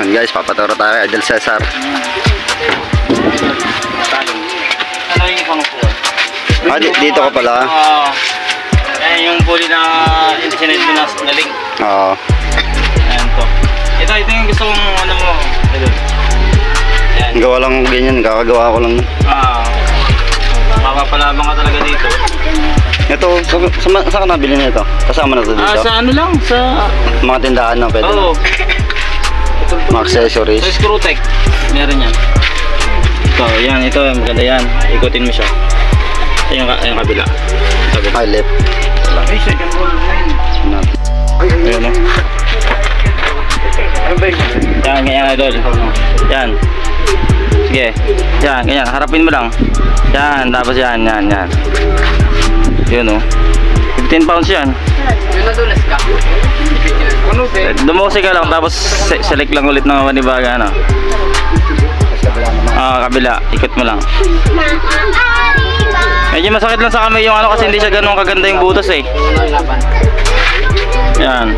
Yan guys, papaturo tayo kay Idol Cesar. Ano yung pangupuan? Ah, dito ka pala. Yung pulley na internet mo na naling. Oo. Ayan to. Ito yung gusto kong ano mo. Ayan. Gawa lang ganyan, kakagawa ko lang. Mapapalabang ka talaga dito. Ito, saan ka nabili nito? Kasama na ito dito? Sa ano lang, sa mga tindahan na pwede. Oo. Mga accessories. Sa Screwtech, meron yan. Ito, maganda yan. Ikutin mo siya. Yung kabila. Ay, left. Ay, second roll na yun. Ayun o. Yan, ganyan idol. Yan. Sige. Yan, ganyan. Harapin mo lang. Yan, tapos yan. Yun o. 15 pounds yan. Yung nadulas ka? Dumose ka lang, tapos select lang ulit ng manibaga, ano. Kabila. Ikot mo lang. Medyo masakit lang sa kamay yung ano kasi hindi siya ganun kaganda yung butas eh. Yan.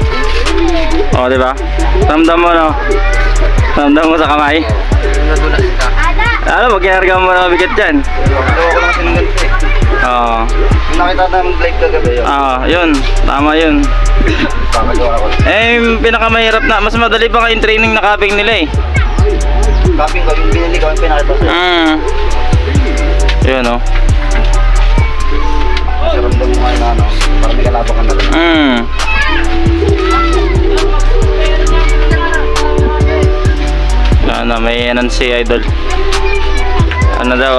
O, diba? Ramdam mo, no? Ramdam mo sa kamay. Nadulas ka? Ano, magkinarga mo na mabigat dyan. Oo. Nakita namin blade kagabi yun. Yun. Tama yun. Yung pinakamahirap na, mas madali pa kayong training na cupping nila eh. Cupping ko, yung binili ko yung pinakita sa'yo. Yun o. Kasi ramdam mo ngayon ano, parang may kalabang ka na lang. May anan si Idol. Ano daw,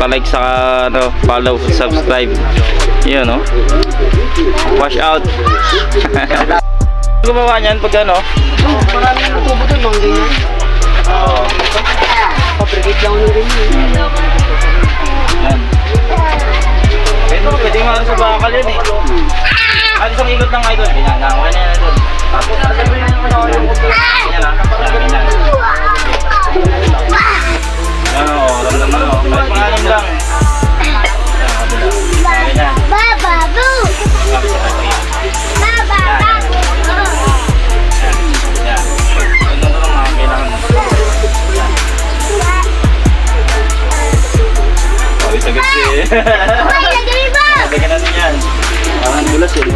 pa-like sa ano, follow, subscribe. Yun o. Wash out. Gumawa niyan pag ano? Maraming tubo doon, mga ganyan. Pabrigate lang ng ganyan. Yan. Ito, pwede nga sa bakal yun eh. At isang ikot ng Idol. Ganyan na, okay na yan Idol. Tapos, alam mo yung ano, yung ganyan na. Ganyan. Ramdam na o. Kahit pangalim lang. Ganyan. Bababu! Lagyan natin yan. Parang bulas yun.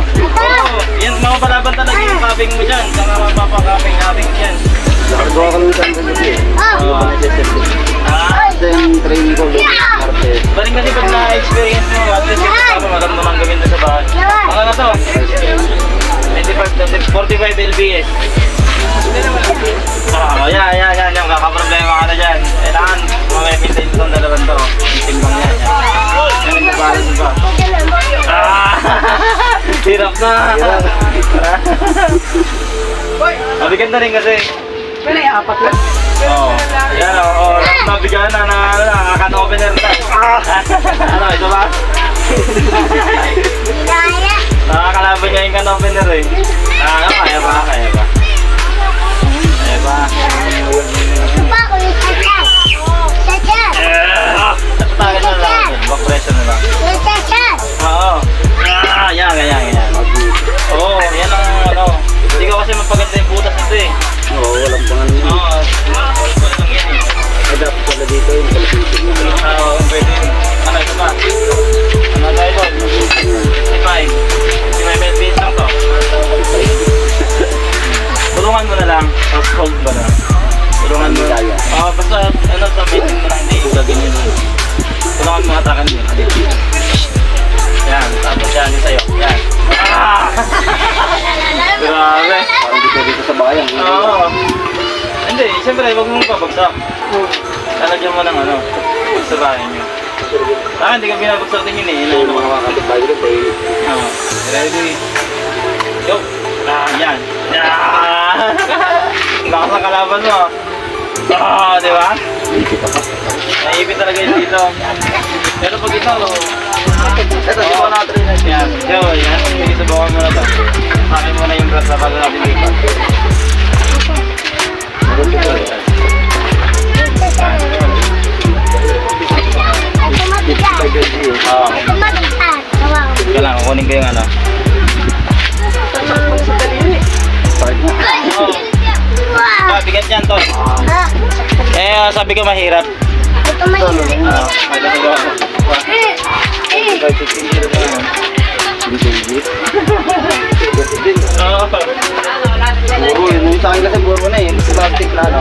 Yan, mapapalaban talaga yung cupping mo dyan. Saka mapapakapping yan. Nakagawa ka lang saan kagabi eh. Kasi yung training ko doon. Baling kasi pag na-experience mo, at least yung kasama malam naman gawin doon sa bahay. Mga na to? 45 lbs. Yan. Kakaproblema ka na dyan. Kailangan mamay-maintain itong dalawan to. Timbang yan. Yan ang kabalas ba? Hirap na. Mabigat na rin kasi. Pero ay apat lang. Yan o. Mabigat na kan opener na. Ano, ito ba? Nakakalaban niya yung kan opener eh. Kaya ba? Tatakit na lang. Back pressure na lang. Oo. Ganyan. Oo, yan ang ano. Hindi ko kasi mapaganda yung butas nito eh. Oo, walang pangalan yun. Ay, dapat pala dito yung kalasitig na. Pwede yun. Ano, ito ba? Ano tayo doon? 55 lbs lang to. Tulungan mo na lang. Tapos hold ba na? Tulungan mo na. Basta ano, tabitin mo lang. Hindi, gaganyan mo. Tulungan mo atakan mo. Yan, tapos yan yung sayo. Yan. Grabe. Parang dito sa bayan. Oo. Hindi, siyempre, huwag mong babagsak. Lalagyan mo ng ano, sa bahay nyo. Hindi ka binabagsak din yun eh. Yun yung mga kakatibay rin eh. Ready? Go! Yan. Lakas ang kalaban mo. Diba? Naipit talaga yun dito. Pero pag ito, ito, sigaw natin rin natin. Yan. Sige, subukan mo na ito. Sakin mo na yung brass na bago natin dito. Sige lang, kukunin ko yung ano. Bigyan Bakit yan, Tol? Sabi ko mahirap. Ito mahirap. Magagawa ko. Oo, yung sa akin kasi buro na eh. Kasi plastic na, no?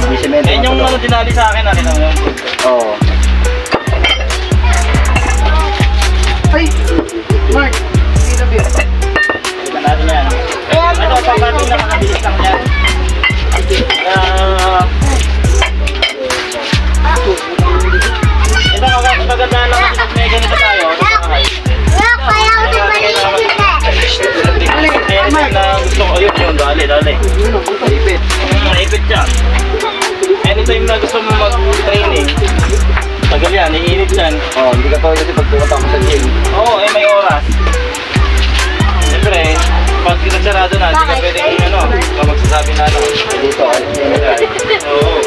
Hindi semento. Yan yung ano dinali sa akin, nakita mo yun. Oo. Ay! Mark! Hindi na beer. Tignan natin yan. Ito, pagkating na makabilis lang yan. Ito, magandaan lang kasi pag may ganito tayo. Kaya ako din maliit Na gusto ko, yun, dali. Ipit. Naipit siya. Anytime na gusto mo mag-training, tagal yan, iinit yan. Oo, hindi ka to kasi pagpupunta ko sa gym. Oo, may oras. Siyempre, pag nagsarado na, hindi ka pwede kung ano, ka magsasabi na ano. Dito, Oo.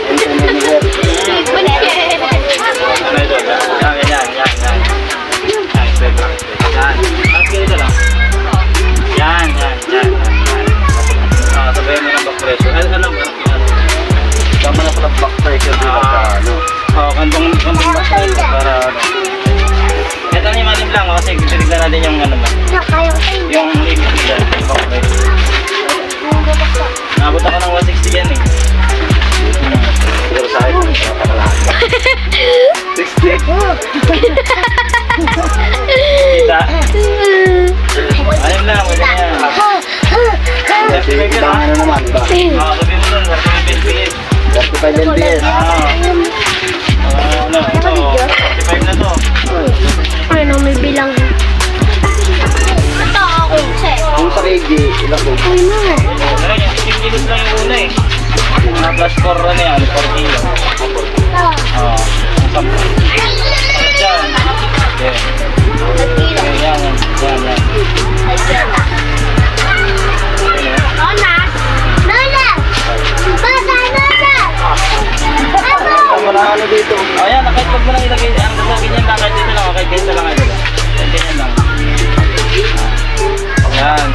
Ano ito? Yan. Expect lang. Yan. Tapos ganito lang. Yan. Sabayin mo ng back pressure. Ano ba? tama na pala back pressure dito sa ano. Oo, kantong back pressure para ano. Ito na yung malim lang kasi titignan natin yung ano ba. Yung limit dyan, yung back pressure. Nabot ako ng 160 yan eh. Siguro sa akin, nakakalahan. 60. Kita? Alam lang, wala yan. Kita ano naman ba? Sabi mo nun, 35 35 LBS. Ano, ito, 35 na to. Ano, may bilang. Ito ako, sir. Kung sa KG, ilang po? Ano, yung 15 kilos lang yung una eh. Mga plus 4 na yan, 4 kilo. Oo. Sakit dyan. Yan. Wala ano dito. Ayan, kahit wag mo lang ilagay. Ang lalagay niyan lang, kahit dito lang, kahit ganito lang. Ganyan lang. Yan.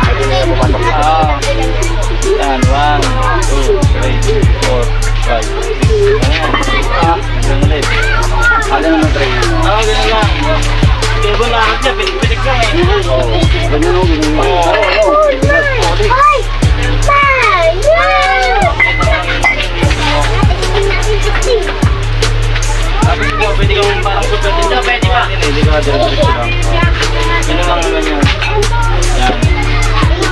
Yan, 1, 2, 3, 4, 5, 6. Ganyan ulit. Ano naman training mo? Oo, ganyan lang. Kaya ba nakakot niya, pilik-pilik lang eh. Ganyan o, ganyan mo. Sabi ko, pwede kang parang super din. Pwede pa. Hindi ka direct lang. Ganun lang naman yan. Yan.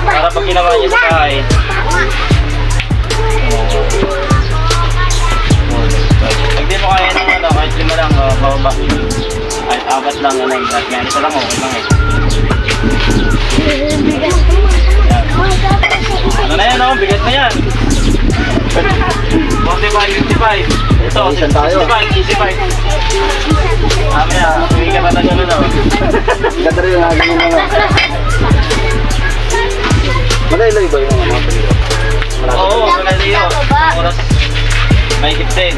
Para pag ginawa niya sa kahay. Pag di mo kaya ng ano, kahit 5 lang, bababa. Kahit 4 lang, ano, kahit nga isa lang, okay lang eh. Yan. Ano na yan, oh? Bigat na yan. 45, 55. Ito, 65, 65. Mamaya, hindi ka talaga na daw. Ganda rin yung hagin yung mga. Malaylay ba yung mga paliwa? Oo, malalayo. Oras, may higit din.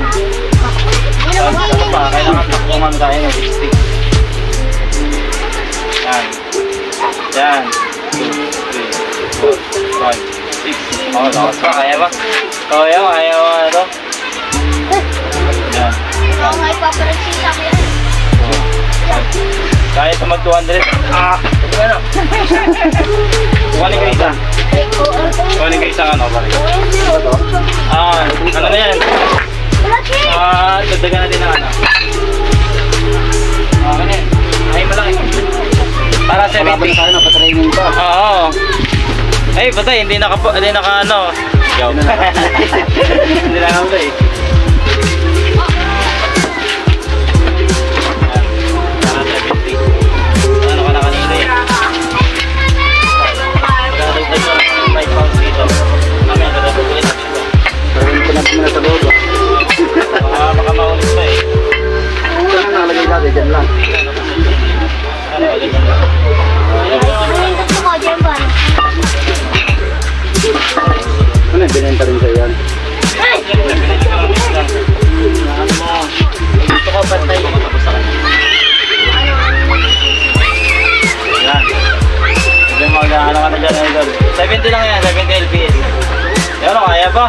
Tapos ano pa, kailangan takbuhan tayo ng 60. Yan. 2, 3, 4, 5, 6. Oh, lakas pa, kaya ba? Kaya mo ano to? Yan. Kaya ito mag 200. Ano? Kuhanin ka isa. Kuhanin ka isa ano, pare. Ano na yan? Dagdagan natin ng ano. Ano yan? Ay, malaki. Para 70. Pabalik tayo, napatraining pa. Oo. Ay, patay, hindi naka ano. Yo. Hindi na ako eh. Para 70. Ano ka na kanina eh. Magdadagdag ko ng 5 pounds dito. Kami, dadagdag ulit natin ito. Training ko na muna sa loob. Baka maulit pa eh. Saan na nalagay natin? Diyan lang. Ano, ulit lang. Ano yung binenta rin sa'yo yan? Gusto ko bantay mo tapos sa kanya. Yan. Ito yung mga ano ka na dyan, idol. 70 lang yan, 70 LPS. Yan o, kaya ba?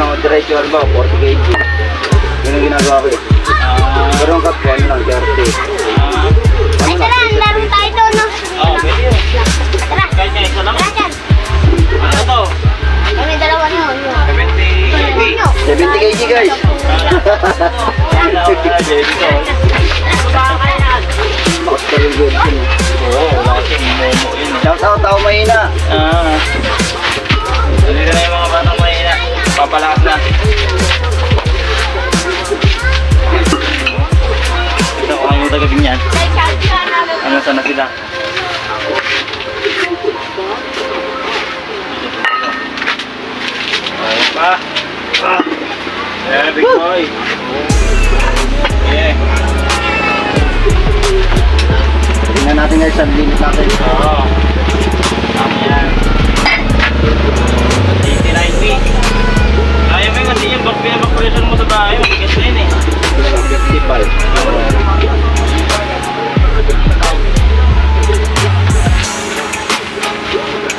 ano, diretso ba, 40 kg. Yun ang ginagawa ko eh. Pero ang cut ko, ano lang, 30. Ay, tara, laro tayo doon, no? Pwede yun. Tara. Kahit nga isa lang. Tara dyan. Ano to? Kami dalawa yun. 70 70 kg guys. Bakit ka rin good? Oo, wala kasing momo yun. Shout out, tao mahina. Dito na yung mga batang mahina. Papalakas na. Ito, kung ang tagabing yan. Ano sana sila? Ayun pa. Yeah, big boy. Yeah. Tingnan natin guys, ang limit natin. Oo. Tama yan. 89 feet. Kaya mo yung kasi yung pinabakpresyon mo sa bahay. Mabigat na yun eh. 55.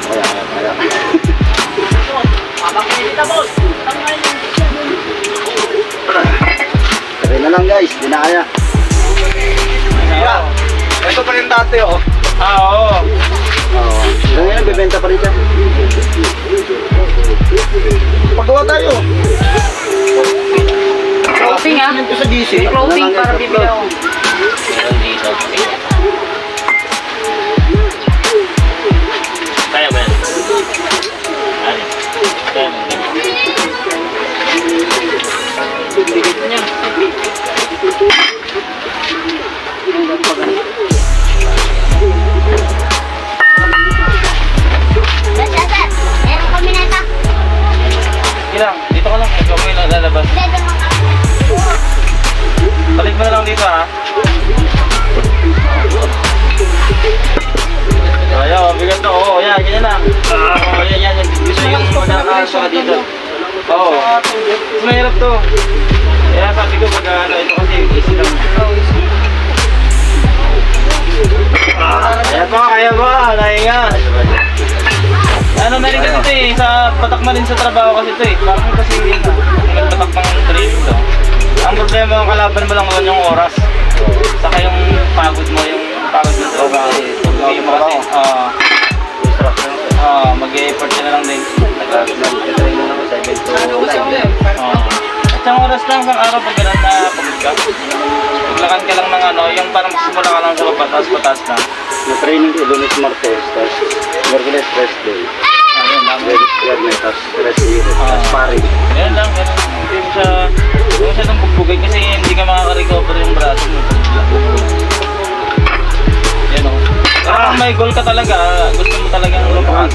Kaya. Sabi na lang guys, di na kaya. Ito pa rin dati oh. Oo. Oo. Hanggang ngayon, bibenta pa rin siya. Pagawa tayo. Clothing ah. Ito sa GC. Clothing para bibili ako. Kaya ba yan? Ano? Kaya mo Bigit niya. Sasat, meron kami na ito. Ilang? Dito ka lang. Ikaw mo yung lalabas. Dito mo kami. Balik mo na lang dito ha. Ayaw, bigat na. Oo, yan. Ganyan na. Oo, yan. Gusto yung nakakasya dito. Oo. Mahirap to. Kaya sabi ko pag ano, ito kasi easy lang. Kaya ba? Nahinga. Ano na rin kasi ito eh, sa patak na rin sa trabaho kasi ito eh. Parang kasi yun na. Nagpatak ng training to. Ang problema ang kalaban mo lang doon yung oras. Saka yung pagod mo, yung pagod mo sa trabaho. Hindi mo kasi, mag-e-effort ka na lang din. Nag-training ako 7 to 9. Isang oras lang, isang araw pag gano'n na pagod ka. Paglakan ka lang ng ano, yung parang simula ka lang sa patas na. Na-training ko, Lunes Martes, tapos Merkules rest day. Ayun lang. Wednesday, tapos rest day, tapos paring. Ganun lang, ganun. Hindi mo siya nang bugbugay kasi hindi ka makaka-recover yung braso mo. Yan o. Parang may goal ka talaga, gusto mo talagang lumakas.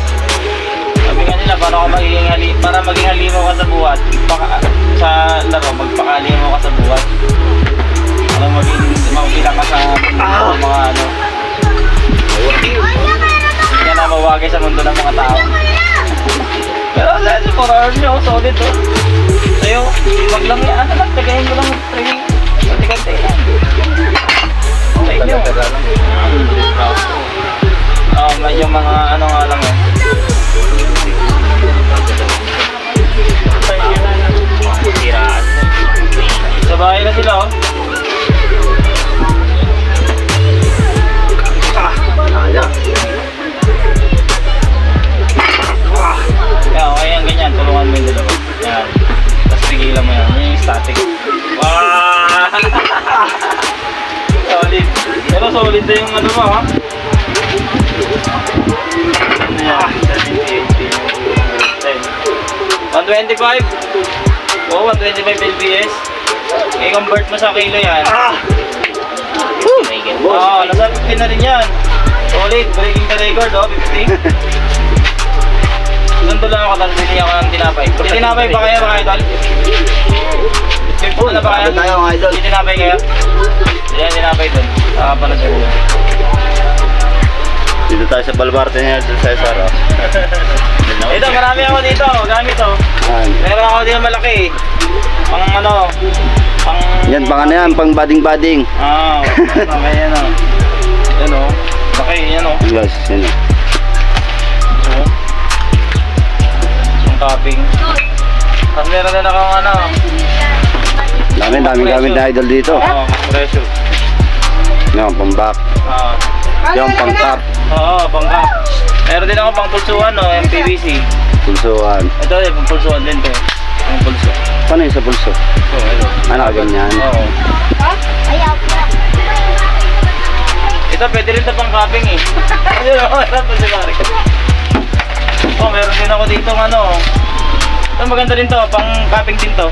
Sabi nga nila, para maging halimaw ka sa buhat, sa laro, magpakahalimaw ka sa buhat. Para magbilang ka sa mga ano. Hindi ka na mawagay sa mundo ng mga tao. Pero dahil for hours nyo, solid to. Sa'yo, wag lang yan, ano lang, tagayin mo lang training. Kanti-kanti yan. Sa inyo. Medyo mga ano nga lang eh. Siraan. Sa bahay na sila oh. Okay, yan ganyan. Tulungan mo yung dalawa. Yan. Tapos pigilan mo yan. Yan yung static. Wow! Solid. Pero solid na yung ano mo ha. Ano yan? 125? Oo, 125 LBS. I-convert mo sa kilo yan. Oo, nasa 50 na rin yan. Solid, breaking the record oh, 50. Ganito lang ako, tapos bili ako ng tinapay. Tinapay ba kaya mga idol? 50 na ba kaya? Tayo mga idol. Tinapay kaya? Yan, tinapay dun. Panad ko. Dito tayo sa Balbarte niya, sa Cesar. Ito, marami ako dito. Gamit oh. Meron ako dito malaki. Pang ano, pang... Yan, pang ano yan, pang bading-bading. Okay, yan oh. Yan oh. Okay, yan oh. Guys, yan o. Yung topping. Tapos meron din akong ano. Daming gamit na idol dito. Oo, pressure. Yung pang-back. Oo. Yung pang-top. Oo, pang-cap. Meron din ako pang pulsuan, no, MPVC. Pulsuan. Ito, pang pulsuan din to. Pang pulso. Paano yung sa pulso? Oo, ito. Ano, ganyan? Oo. Ayaw ko. Ito, pwede rin ito pang capping eh. Ayun, hirap pa si Marek. Oh, meron din ako dito ano. Ito, maganda din to, pang capping din to.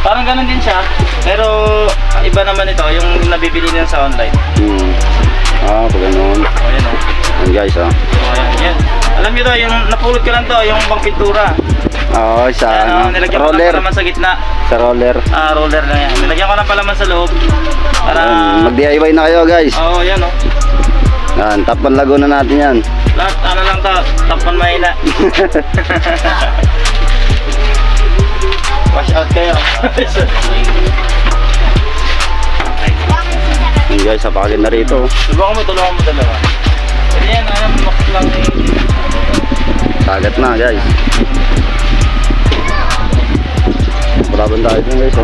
Parang ganun din siya, pero iba naman ito, yung nabibili niya sa online. Pag ganun. O, yan o. Yan guys, O, yan. Alam niyo to, yung napulot ko lang to, yung pang pintura. Oo, sa Yan, nilagyan ko roller. lang palaman sa gitna. Sa roller. Roller lang yan. Nilagyan ko lang palaman sa loob. Para... Mag-DIY na kayo guys. Oo, yan o. Yan, Tapan Laguna natin yan. Lahat, ano lang to, tapan mahina. Wash out kayo. Yan guys, sapagin na rito. Tulungan mo dalawa. Pwede yan, max lang eh. Sagat na guys. Palaban tayo dun guys.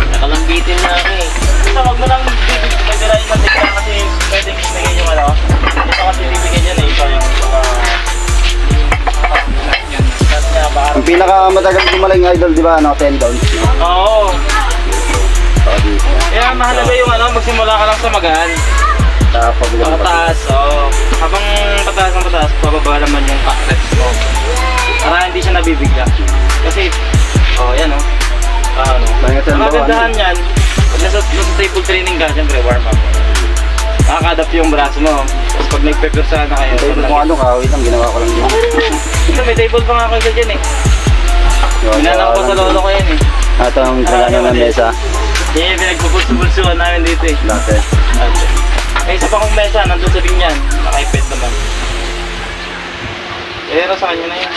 Nakalambitin na ako eh. So, wag mo lang bibigyan ng tignan kasi pwedeng bibigyan yung ano. Ito kasi bibigyan yan eh. Ito yung Ang pinakamatagal gumaling idol, di ba? 10 downs. Oo. Kaya mahalaga yung ano, magsimula ka lang sa magaan. Pataas, oo. Habang pataas, pababa naman yung reps mo. Para hindi siya nabibigla. Kasi, yan o. Magandahan yan. Pag nasa table training ka, siyempre warm up. Makaka-adapt yung braso mo. Tapos pag nagpe-persahan na kayo. Table kung ano, kawit lang, ginawa ko lang din. Ito, may table pa nga kayo dyan eh. Minanaw ko sa lolo ko yan eh. Ito ang kailangan ng mesa. Yan yung pinagpupulso-pulsuhan namin dito eh. Dati. May isa pa kong mesa, nandun sa binyan. Naka-ipad naman. Pero sa kanya na yan.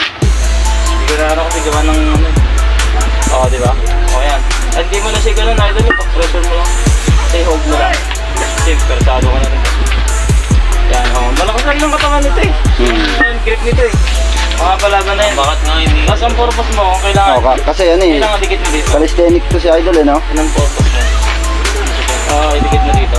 Hindi ko na ano kasi gawa ng ano. Oo, di ba? Oo, yan. At hindi mo na siya ganun, idol yung pag-pressure mo lang. Stay hold mo lang. Kasi persado ka na rin. Yan, malakas na rin ang katawan nito eh. Yung grip nito eh. Makapalaban na yan. Bakit nga hindi? Tapos ang purpose mo, kailangan... Kasi yan eh. Kailangan dikit mo dito. Calisthenic to si idol eh, no? Yan ang purpose mo. Idikit mo dito.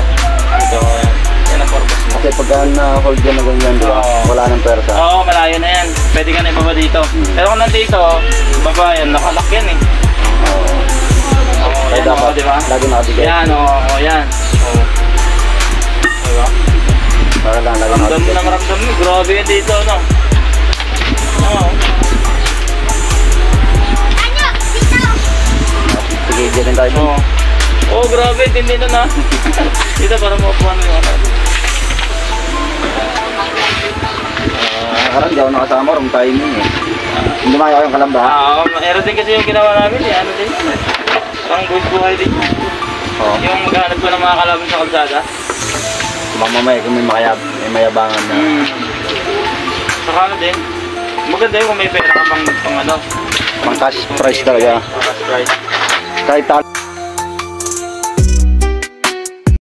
Dito, yan. Yan ang purpose mo. Kasi pagka na-hold yan na ganyan, di ba? Wala nang persa. Oo, malayo na yan. Pwede ka na ibaba dito. Pero kung nandito, baba yan, nakalak yan eh. Kaya dapat, diba? lagi nakabigay. Yan, yan. Diba? Para lang, lagi Ramdam mo nakabigay. lang, ramdam mo. Grabe yan dito, no? Oo. Ano? Dito. Sige, dyan rin tayo. Oo, grabe. Tindi na na. Dito, para maupuan mo yung ano. Nakarang, di ako nakasama, wrong timing eh. Hindi mayo kayong kalamba. Meron din kasi yung ginawa namin eh. Ano din? Parang buhay din. Yung maghanap ko ng mga kalaban sa kalsada. Mamamay kung may mayabangan na. Saka ano din. Maganda yun kung may pera ka pang ano. Pang cash price talaga. Pang cash price. Kahit